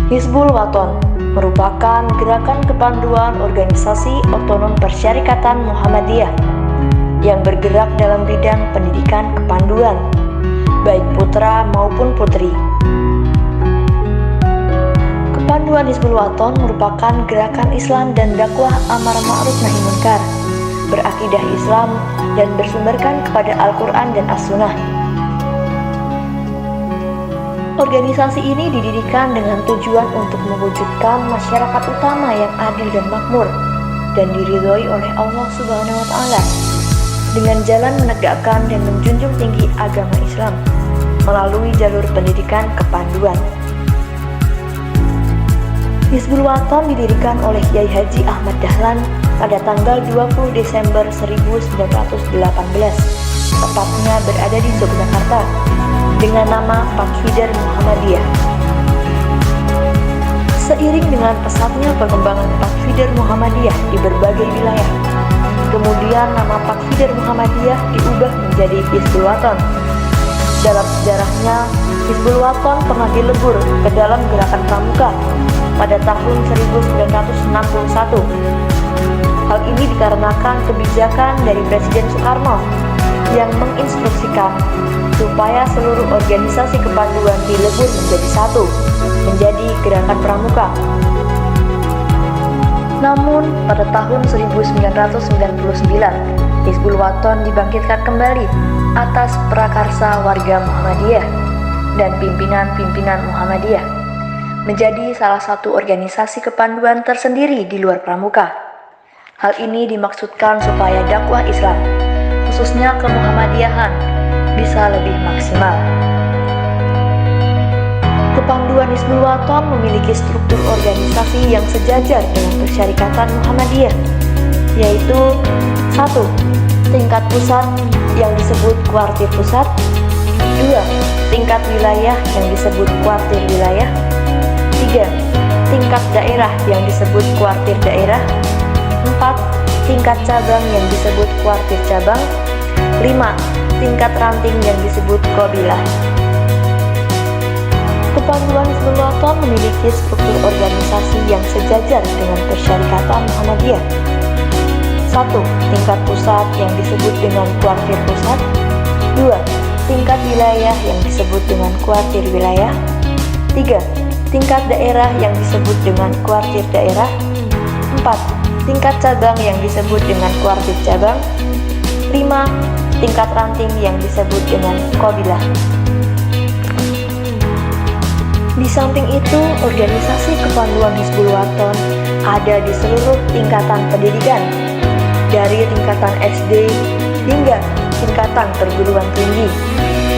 Hizbul Wathan merupakan gerakan kepanduan organisasi otonom persyarikatan Muhammadiyah yang bergerak dalam bidang pendidikan kepanduan, baik putra maupun putri. Kepanduan Hizbul Wathan merupakan gerakan Islam dan dakwah amar ma'ruf nahi munkar, berakidah Islam dan bersumberkan kepada Al-Quran dan As-Sunnah. Organisasi ini didirikan dengan tujuan untuk mewujudkan masyarakat utama yang adil dan makmur dan diridhoi oleh Allah Subhanahu wa Ta'ala dengan jalan menegakkan dan menjunjung tinggi agama Islam melalui jalur pendidikan kepanduan. Hizbul Wathan didirikan oleh Kyai Haji Ahmad Dahlan pada tanggal 20 Desember 1918, tepatnya berada di Yogyakarta, dengan nama Pakhider Muhammadiyah. Seiring dengan pesatnya perkembangan Pakhider Muhammadiyah di berbagai wilayah, kemudian nama Pakhider Muhammadiyah diubah menjadi Hizbul Wathan. Dalam sejarahnya, Hizbul Wathan pernah dilebur ke dalam gerakan pramuka pada tahun 1961. Hal ini dikarenakan kebijakan dari Presiden Soekarno yang menginstruksikan supaya seluruh organisasi kepanduan dilebur menjadi satu, menjadi gerakan pramuka. Namun, pada tahun 1999, Hizbul Wathan dibangkitkan kembali atas prakarsa warga Muhammadiyah dan pimpinan-pimpinan Muhammadiyah, menjadi salah satu organisasi kepanduan tersendiri di luar pramuka. Hal ini dimaksudkan supaya dakwah Islam, khususnya kemuhammadiyahan, bisa lebih maksimal. Kepanduan Hizbul Wathan memiliki struktur organisasi yang sejajar dengan persyarikatan Muhammadiyah, yaitu 1. Tingkat pusat yang disebut kuartir pusat, 2. Tingkat wilayah yang disebut kuartir wilayah, 3. Tingkat daerah yang disebut kuartir daerah, 4. Tingkat cabang yang disebut kuartir cabang, 5. Tingkat ranting yang disebut qabilah. Kepanduan Hizbul Wathan memiliki struktur organisasi yang sejajar dengan persyarikatan Muhammadiyah. 1. Tingkat pusat yang disebut dengan kuartir pusat, 2. Tingkat wilayah yang disebut dengan kuartir wilayah, 3. Tingkat daerah yang disebut dengan kuartir daerah, 4. Tingkat cabang yang disebut dengan kuartir cabang, 5. Tingkat ranting yang disebut dengan qabilah. Di samping itu, organisasi kepanduan Hizbul Wathan ada di seluruh tingkatan pendidikan, dari tingkatan SD hingga tingkatan perguruan tinggi,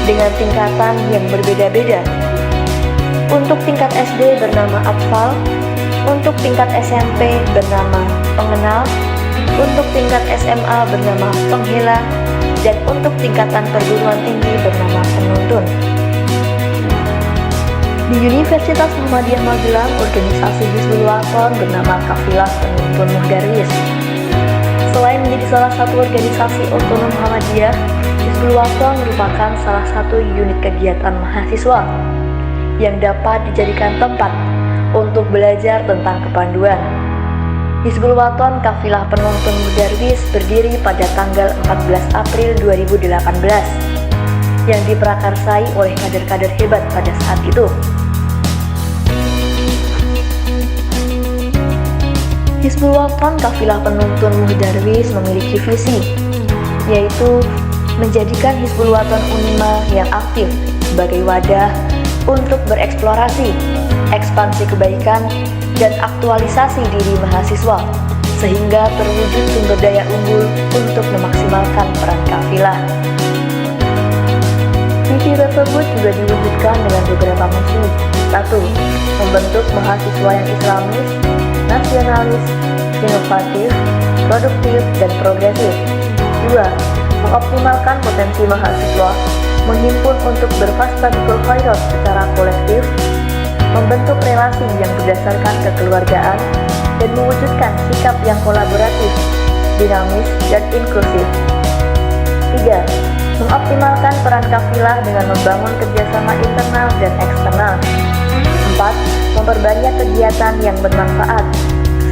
dengan tingkatan yang berbeda-beda. Untuk tingkat SD bernama Atfal, untuk tingkat SMP bernama Pengenal, untuk tingkat SMA bernama Penghela, dan untuk tingkatan perguruan tinggi bernama Penuntun. Di Universitas Muhammadiyah Magelang, organisasi Hizbul Wathan bernama Kafilah Penuntun Muhdarwis. Selain menjadi salah satu organisasi otonom Muhammadiyah, Hizbul Wathan merupakan salah satu unit kegiatan mahasiswa yang dapat dijadikan tempat untuk belajar tentang kepanduan. Hizbul Wathan Kafilah Penuntun Muhdarwis berdiri pada tanggal 14 April 2018 yang diprakarsai oleh kader-kader hebat pada saat itu. Hizbul Wathan Kafilah Penuntun Muhdarwis memiliki visi, yaitu menjadikan Hizbul Wathan Unima yang aktif sebagai wadah untuk bereksplorasi, ekspansi kebaikan, dan aktualisasi diri mahasiswa, sehingga terwujud sumber daya unggul untuk memaksimalkan peran kafilah. Visi tersebut juga diwujudkan dengan beberapa misi. 1. Membentuk mahasiswa yang islamis, nasionalis, inovatif, produktif, dan progresif. 2. Mengoptimalkan potensi mahasiswa, menghimpun untuk berfastabiqul khairat secara kolektif, membentuk relasi yang berdasarkan kekeluargaan, dan mewujudkan sikap yang kolaboratif, dinamis, dan inklusif. 3. Mengoptimalkan peran kafilah dengan membangun kerjasama internal dan eksternal. 4. memperbanyak kegiatan yang bermanfaat,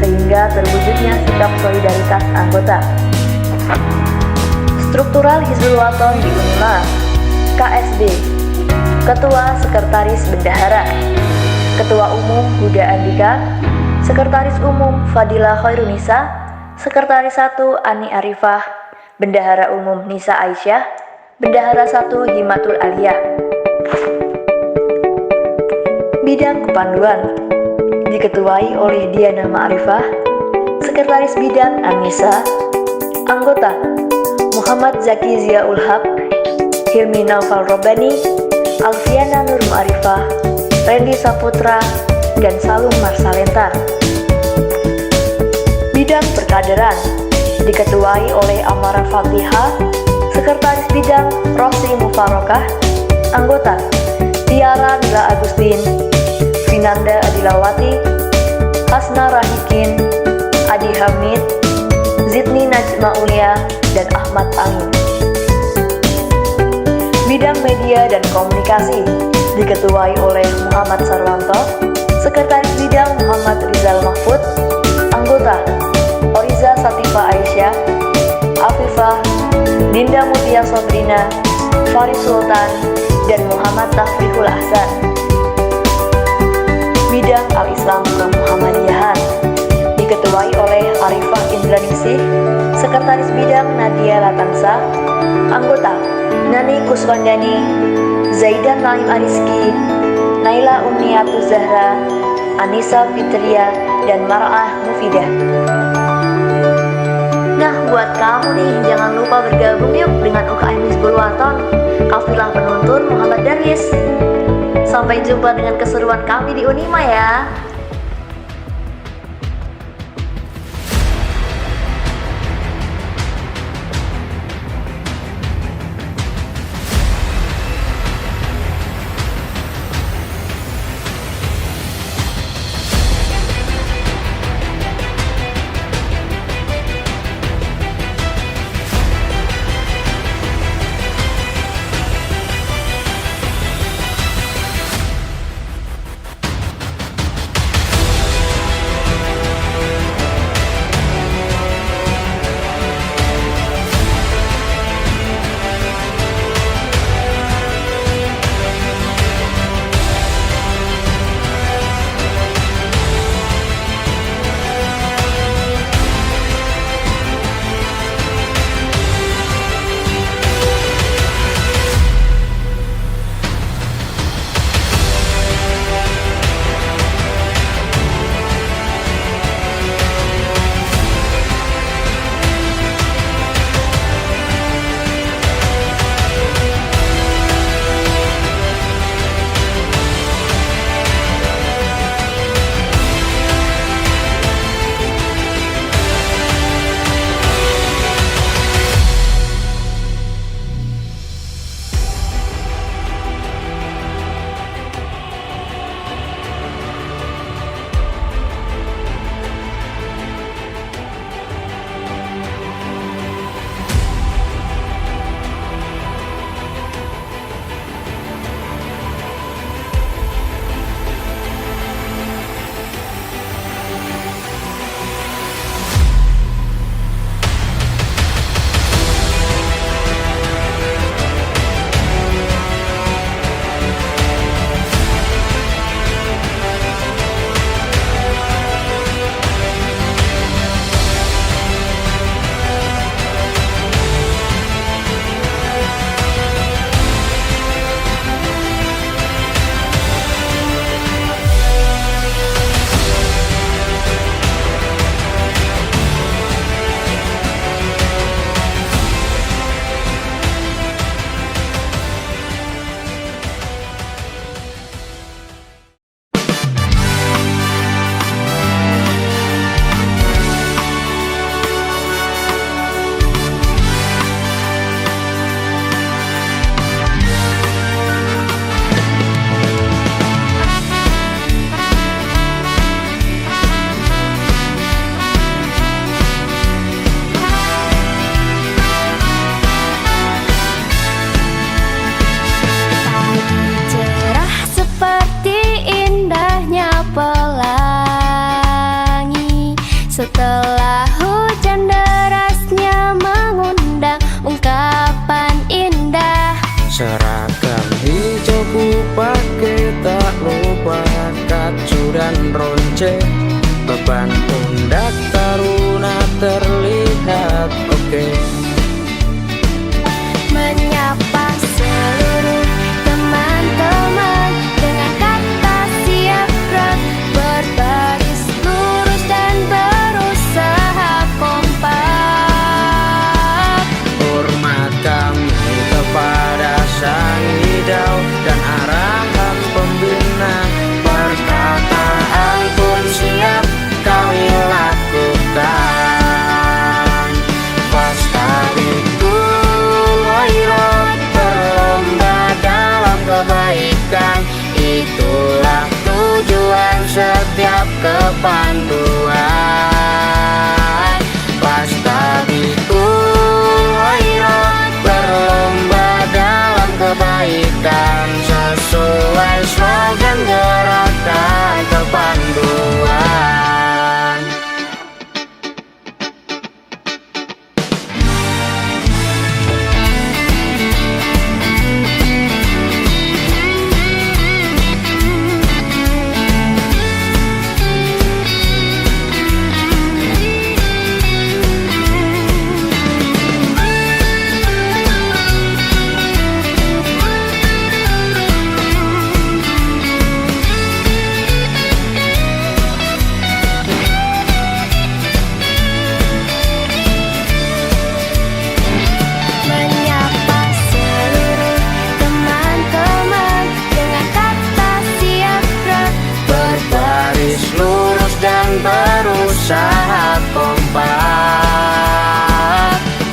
sehingga terwujudnya sikap solidaritas anggota. Struktural Hizbul Wathan di Unima. KSB, Ketua Sekretaris Bendahara, Ketua Umum Huda Andika, Sekretaris Umum Fadila Khairunisa, Sekretaris 1 Ani Arifah, Bendahara Umum Nisa Aisyah, Bendahara 1 Himatul Aliyah. Bidang Kepanduan diketuai oleh Diana Ma'rifah, Sekretaris Bidang Anissa. Anggota Muhammad Zaki Ziaul Haq, Hilmi Naufal Robani, Alfiana Nur Ma'rifah, Randy Saputra, dan Salum Marsalenta. Bidang Perkaderan diketuai oleh Amara Fatihah, Sekretaris Bidang Rosi Mufarokah. Anggota Tiara Mila Agustin, Vinanda Adilawati, Hasna Rahikin, Adi Hamid, Zidni Najma Ulia, dan Ahmad Amin. Bidang Media dan Komunikasi diketuai oleh Muhammad Sarwanto, Sekretaris Bidang Muhammad Rizal Mahfud. Anggota Oriza Satifa Aisyah, Afifah, Dinda Mutia Sobrina, Faris Sultan, dan Muhammad Tafrihul Ahsan. Bidang Al-Islam Kemuhammadiyahan diketuai oleh Arifah Indraningsih, Sekretaris Bidang Nadia Latansa. Anggota Nani Kuswandani, Zaidan Naim Ariski, Naila Umniatuz Zahra, Anissa Fitria, dan Mar'ah Mufidah. Nah, buat kamu nih, jangan lupa bergabung yuk dengan UKM Hizbul Wathan, Kafilah Penuntun Muhammad Darwis. Sampai jumpa dengan keseruan kami di Unima ya. dan ronce, beban pundak taruna terlihat oke. Menyapa seluruh teman-teman dengan kata siap gerak, berbaris lurus dan berusaha kompak. Hormat kami kepada sang hidau dan arahan pembina, perkataan pun siap kami lakukan. Fastabiqul khairat, berlomba dalam kebaikan, itulah tujuan setiap kepanduan. Fastabiqul khairat, berlomba dalam kebaikan, sesuai slogan gerakan kepanduan. Menyapa seluruh teman-teman dengan kata siap gerak, Berbaris lurus dan berusaha kompak.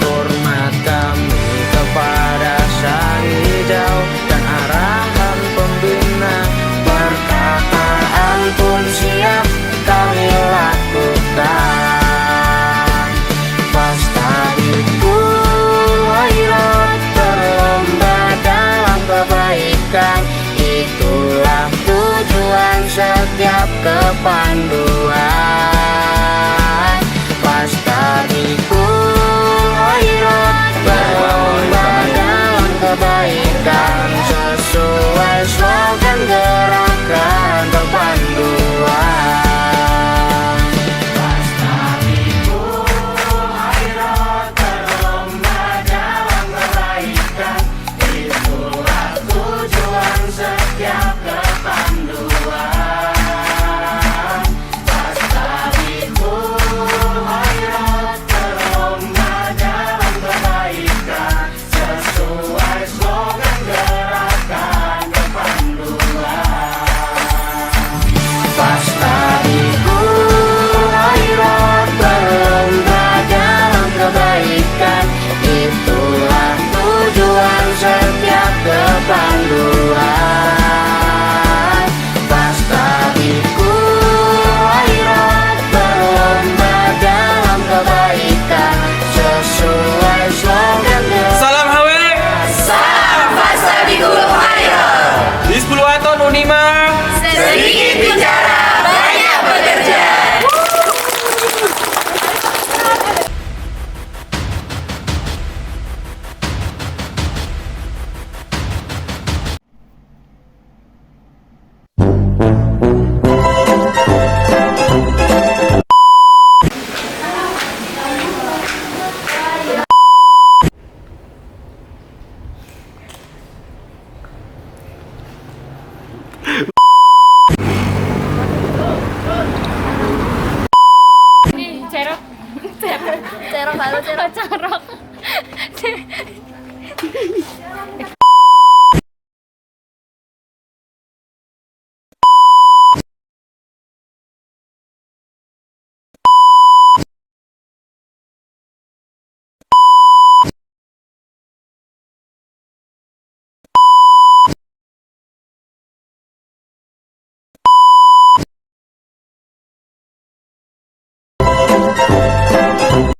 Hormat kami kepada sang hidau dan arahan pembina, perkataan pun siap kami lakukan. Fastabiqul khairat, berlomba dalam kebaikan, itulah tujuan setiap kepanduan.